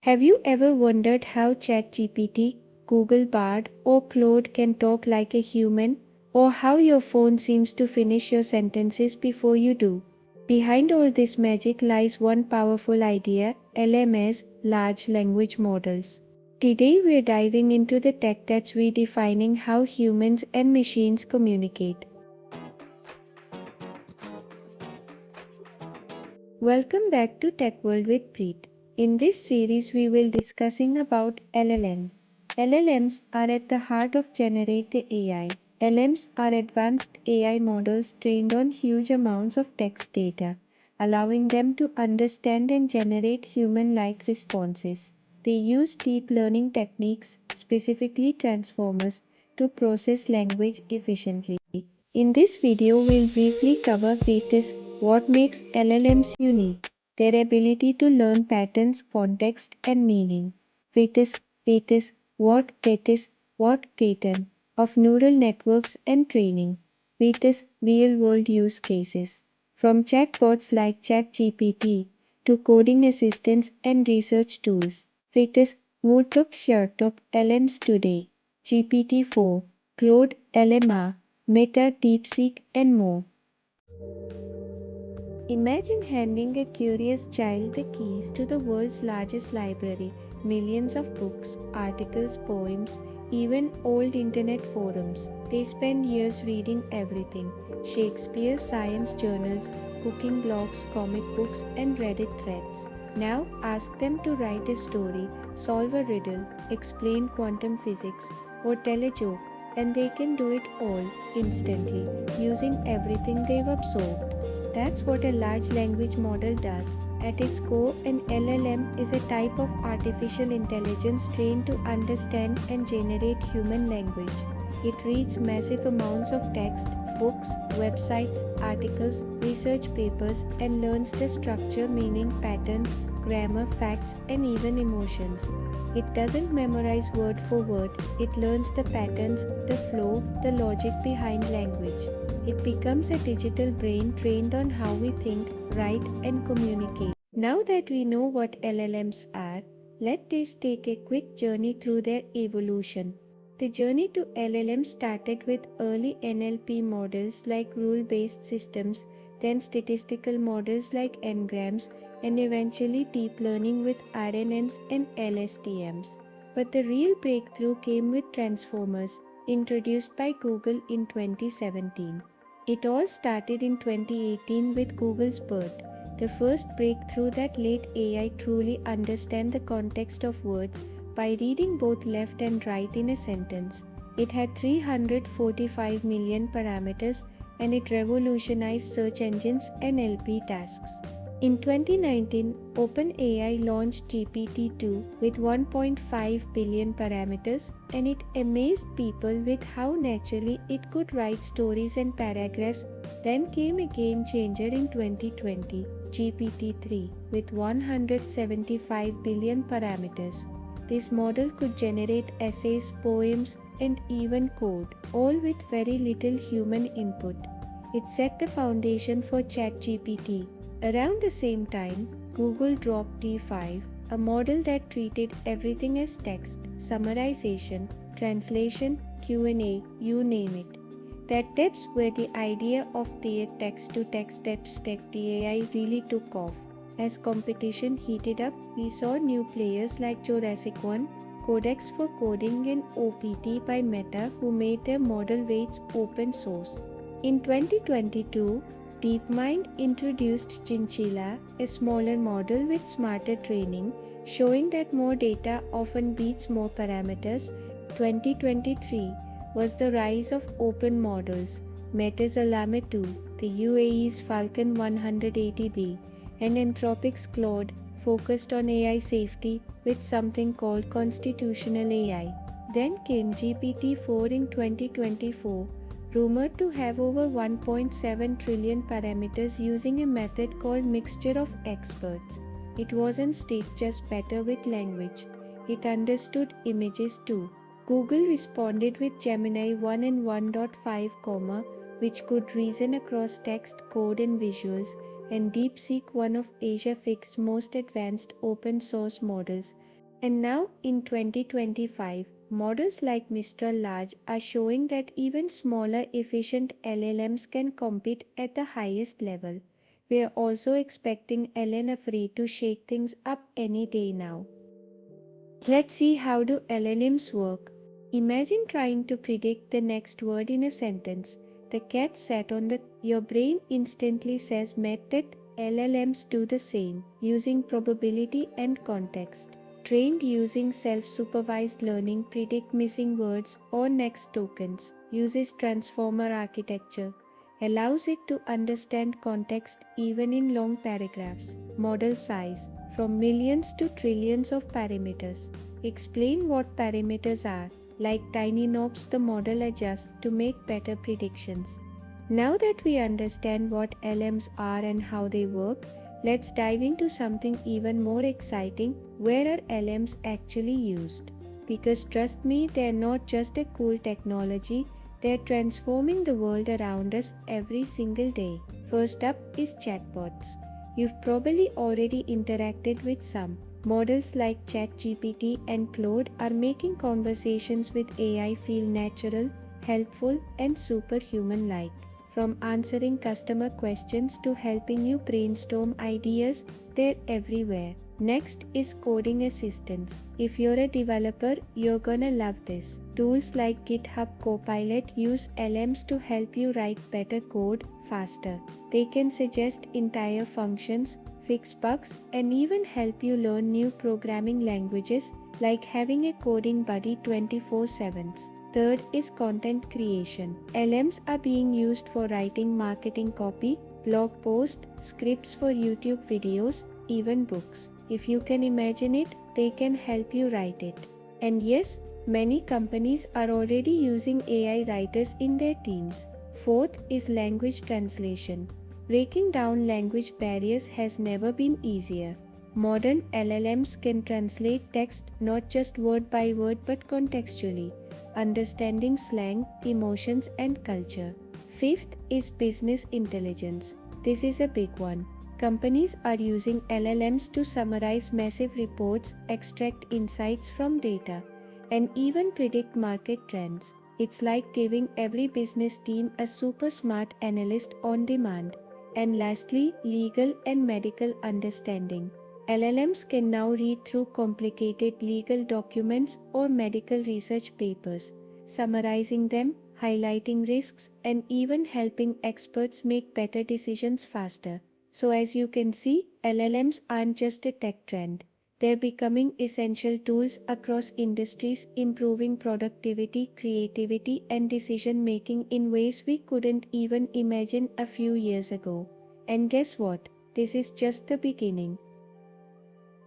Have you ever wondered how ChatGPT, Google Bard, or Claude can talk like a human, or how your phone seems to finish your sentences before you do? Behind all this magic lies one powerful idea: LMS, large language models. Today we're diving into the tech that's redefining how humans and machines communicate. Welcome back to Tech World with Preet. In this series we will discussing about LLM. LLMs are at the heart of generative AI. LLMs are advanced AI models trained on huge amounts of text data, allowing them to understand and generate human-like responses. They use deep learning techniques, specifically transformers, to process language efficiently. In this video, we'll briefly cover features, what makes LLMs unique, their ability to learn patterns, context, and meaning. What pattern of neural networks and training. Features, real-world use cases. From chatbots like ChatGPT to coding assistants and research tools. Features, Moodtop ShareTop LMs today. GPT-4, Claude LMR, Meta, DeepSeek, and more. Imagine handing a curious child the keys to the world's largest library, millions of books, articles, poems, even old internet forums. They spend years reading everything: Shakespeare, science journals, cooking blogs, comic books, and Reddit threads. Now ask them to write a story, solve a riddle, explain quantum physics, or tell a joke, and they can do it all instantly, using everything they've absorbed. That's what a large language model does. At its core, an LLM is a type of artificial intelligence trained to understand and generate human language. It reads massive amounts of text, books, websites, articles, research papers, and learns the structure, meaning, patterns, grammar, facts, and even emotions. It doesn't memorize word for word, it learns the patterns, the flow, the logic behind language. It becomes a digital brain trained on how we think, write, and communicate. Now that we know what LLMs are, let's take a quick journey through their evolution. The journey to LLM started with early NLP models like rule-based systems, then statistical models like n-grams, and eventually deep learning with RNNs and LSTMs. But the real breakthrough came with transformers, introduced by Google in 2017. It all started in 2018 with Google's BERT, the first breakthrough that let AI truly understand the context of words by reading both left and right in a sentence. It had 345 million parameters, and it revolutionized search engines and NLP tasks. In 2019, OpenAI launched GPT-2 with 1.5 billion parameters, and it amazed people with how naturally it could write stories and paragraphs. Then came a game changer in 2020, GPT-3, with 175 billion parameters. This model could generate essays, poems, and even code, all with very little human input. It set the foundation for ChatGPT. Around the same time, Google dropped T5, a model that treated everything as text, summarization, translation, Q&A, you name it. That's where the idea of the text-to-text AI really took off. As competition heated up, we saw new players like Jurassic 1, Codex for Coding, and OPT by Meta, who made their model weights open source. In 2022, DeepMind introduced Chinchilla, a smaller model with smarter training, showing that more data often beats more parameters. 2023 was the rise of open models. Meta's Llama 2, the UAE's Falcon 180B, and Anthropic's Claude focused on AI safety with something called constitutional AI. Then came GPT-4 in 2024, rumored to have over 1.7 trillion parameters using a method called mixture of experts. It wasn't just better with language. It understood images too. Google responded with Gemini 1 and 1.5, which could reason across text, code, and visuals, and DeepSeek, one of Asia's most advanced open source models, And now, in 2025, models like Mistral Large are showing that even smaller, efficient LLMs can compete at the highest level. We are also expecting LLM to shake things up any day now. Let's see how do LLMs work. Imagine trying to predict the next word in a sentence. The cat sat on the. Your brain instantly says method. LLMs do the same, using probability and context. Trained using self-supervised learning predict missing words or next tokens, uses transformer architecture, allows it to understand context even in long paragraphs. Model size, from millions to trillions of parameters. Explain what parameters are. Like tiny knobs the model adjusts to make better predictions. Now that we understand what LMs are and how they work, let's dive into something even more exciting. Where are LMs actually used? Because trust me, they're not just a cool technology, they're transforming the world around us every single day. First up is chatbots. You've probably already interacted with some. Models like ChatGPT and Claude are making conversations with AI feel natural, helpful, and superhuman-like. From answering customer questions to helping you brainstorm ideas, they're everywhere. Next is coding assistants. If you're a developer, you're gonna love this. Tools like GitHub Copilot use LMs to help you write better code faster. They can suggest entire functions, fix bugs, and even help you learn new programming languages, like having a coding buddy 24/7. Third is content creation. LMs are being used for writing marketing copy, blog posts, scripts for YouTube videos, even books. If you can imagine it, they can help you write it. And yes, many companies are already using AI writers in their teams. Fourth is language translation. Breaking down language barriers has never been easier. Modern LLMs can translate text not just word by word but contextually, understanding slang, emotions, and culture. Fifth is business intelligence. This is a big one. Companies are using LLMs to summarize massive reports, extract insights from data, and even predict market trends. It's like giving every business team a super smart analyst on demand. And lastly, legal and medical understanding. LLMs can now read through complicated legal documents or medical research papers, summarizing them, highlighting risks, and even helping experts make better decisions faster. So as you can see, LLMs aren't just a tech trend. They're becoming essential tools across industries, improving productivity, creativity, and decision-making in ways we couldn't even imagine a few years ago. And guess what? This is just the beginning.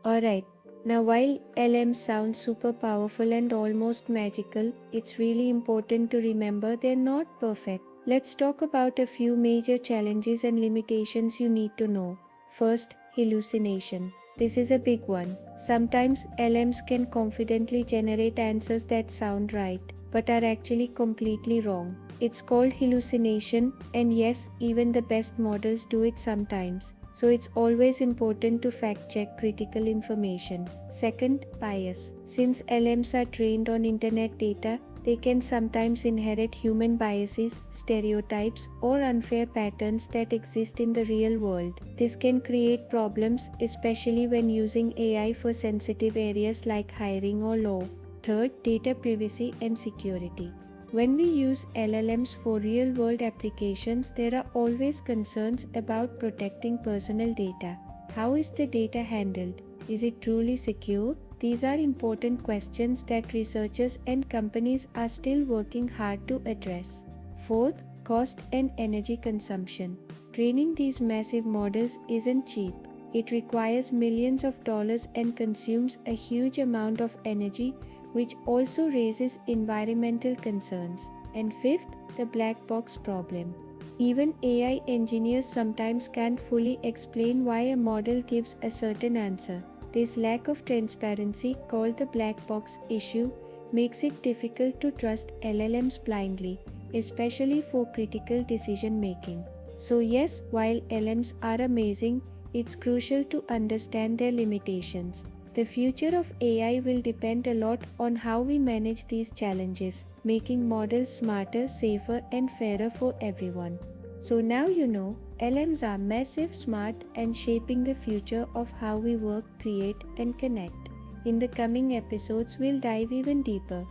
Alright, now while LMs sound super powerful and almost magical, it's really important to remember they're not perfect. Let's talk about a few major challenges and limitations you need to know. First, hallucination. This is a big one. Sometimes LMs can confidently generate answers that sound right, but are actually completely wrong. It's called hallucination, and yes, even the best models do it sometimes. So it's always important to fact-check critical information. Second, bias. Since LMs are trained on internet data, they can sometimes inherit human biases, stereotypes, or unfair patterns that exist in the real world. This can create problems, especially when using AI for sensitive areas like hiring or law. Third, data privacy and security. When we use LLMs for real-world applications, there are always concerns about protecting personal data. How is the data handled? Is it truly secure? These are important questions that researchers and companies are still working hard to address. Fourth, cost and energy consumption. Training these massive models isn't cheap. It requires millions of dollars and consumes a huge amount of energy, which also raises environmental concerns. And fifth, the black box problem. Even AI engineers sometimes can't fully explain why a model gives a certain answer. This lack of transparency, called the black box issue, makes it difficult to trust LLMs blindly, especially for critical decision making. So yes, while LLMs are amazing, it's crucial to understand their limitations. The future of AI will depend a lot on how we manage these challenges, making models smarter, safer, and fairer for everyone. So now you know, LMs are massive, smart, and shaping the future of how we work, create, and connect. In the coming episodes, we'll dive even deeper,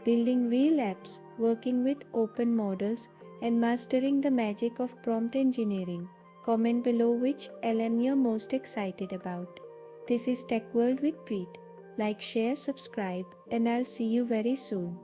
building real apps, working with open models, and mastering the magic of prompt engineering. Comment below which LM you're most excited about. This is Tech World with Preet. Like, share, subscribe, and I'll see you very soon.